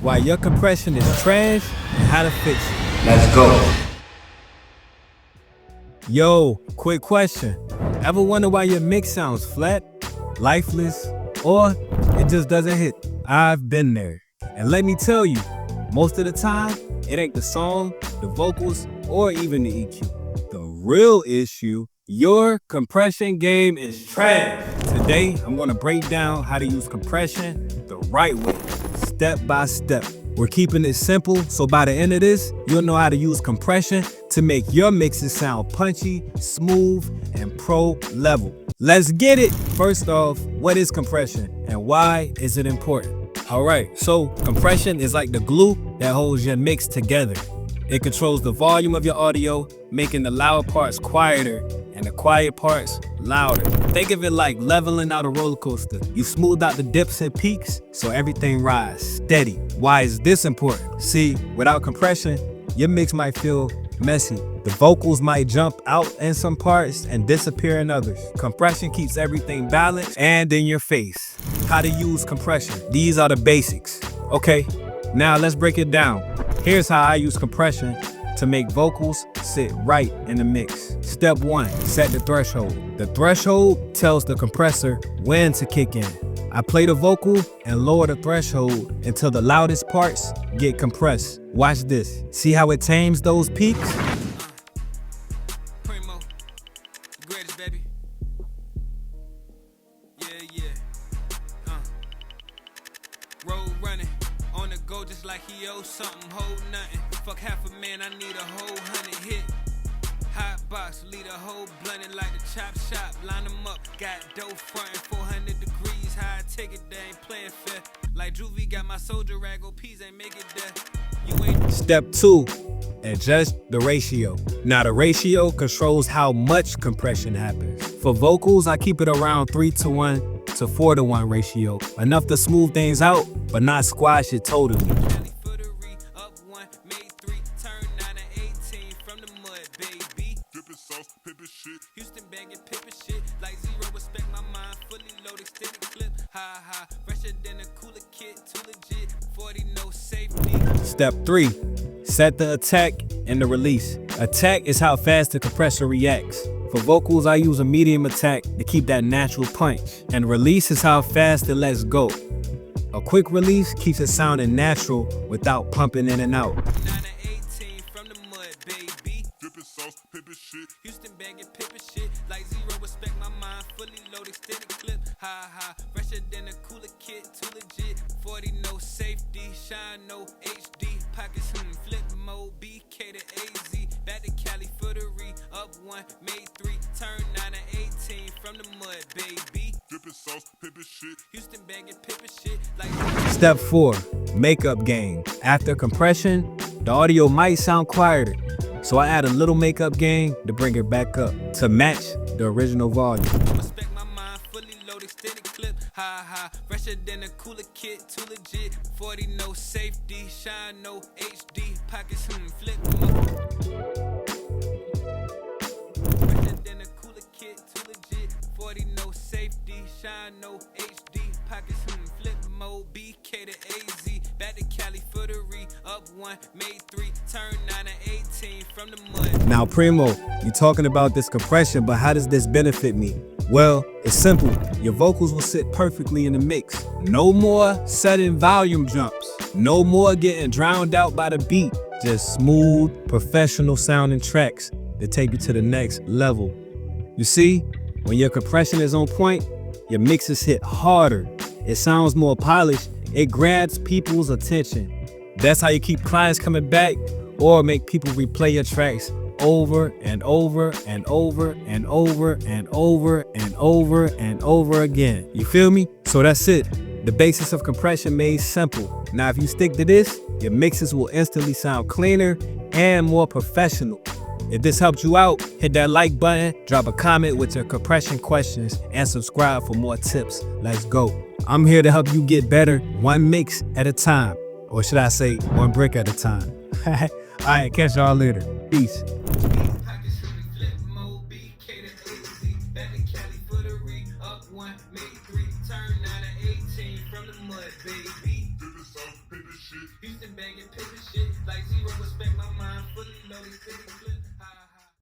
why your compression is trash and how to fix it. Let's go. Yo, quick question. Ever wonder why your mix sounds flat, lifeless, or it just doesn't hit? I've been there. And let me tell you, most of the time, it ain't the song, the vocals, or even the EQ. The real issue, your compression game is trash. Today, I'm gonna break down how to use compression the right way, step by step. We're keeping it simple, so by the end of this, you'll know how to use compression to make your mixes sound punchy, smooth, and pro level. Let's get it! First off, what is compression and why is it important? Alright, so compression is like the glue that holds your mix together. It controls the volume of your audio, making the loud parts quieter and the quiet parts louder. Think of it like leveling out a roller coaster. You smooth out the dips and peaks so everything rides steady. Why is this important? See, without compression, your mix might feel messy. The vocals might jump out in some parts and disappear in others. Compression keeps everything balanced and in your face. How to use compression. These are the basics. Okay, now let's break it down. Here's how I use compression to make vocals sit right in the mix. Step 1, set the threshold. The threshold tells the compressor when to kick in. I play the vocal and lower the threshold until the loudest parts get compressed. Watch this. See how it tames those peaks? Premo, greatest baby. Yeah. Road running, on the go just like he owes something, hold nothing. Fuck half a man, I need a whole 100 hit. Hot box, lead a whole blunted like the chop shop. Line them up, got dough frontin' 400 degrees. How I take it, they ain't playing fair. Like Juvie got my soldier rag, OPs ain't make it there. You ain't. Step 2, adjust the ratio. Now the ratio controls how much compression happens. For vocals, I keep it around 3:1 to 4:1 ratio. Enough to smooth things out, but not squash it totally. Houston bagging pippin' shit like zero respect my mind fully loaded extended clip ha fresher than a cooler kit too legit 40 no safety. Step 3, set the attack and the release. Attack is how fast the compressor reacts. For vocals, I use a medium attack to keep that natural punch, and release is how fast it lets go. A quick release keeps it sounding natural without pumping in and out. 9 to 18 from the mud, baby. Drippin' sauce, pippin' shit. Houston bagging pippin' shit like zero respect my mind fully loaded extended clip ha fresher than a cooler kit too legit 40 no safety shine no HD pockets flip mode BK to AZ back to Cali footery up 1 made 3 turn 9 to 18 from the mud, baby. Drippin' sauce, pippin' shit. Houston bagging pippin' shit like. Step 4, makeup gain. After compression, the audio might sound quieter, so I add a little makeup gain to bring it back up to match the original volume. Respect my mind, fully loaded extended clip ha fresher than a cooler kit too legit 40 no safety shine no HD pockets flip mode. Fresher than a cooler kit too legit 40 no safety shine no HD pockets flip mode BK to AZ back to Cali footery up 1 made 3 turn 9 to 18 from the mud. Now Premo, you talking about this compression, but how does this benefit me? Well, it's simple. Your vocals will sit perfectly in the mix. No more sudden volume jumps. No more getting drowned out by the beat. Just smooth, professional sounding tracks that take you to the next level. You see, when your compression is on point, your mixes hit harder. It sounds more polished. It grabs people's attention. That's how you keep clients coming back or make people replay your tracks over and over and over and over and over and over and over again. You feel me? So that's it. The basis of compression made simple. Now if you stick to this, your mixes will instantly sound cleaner and more professional. If this helped you out, hit that like button, drop a comment with your compression questions, and subscribe for more tips. Let's go. I'm here to help you get better one mix at a time. Or should I say, one brick at a time. All right, catch y'all later. Peace. Turn 9 to 18 from the mud, baby. bagging paper shit. Like zero respect, my mind fully loaded, fitted clip.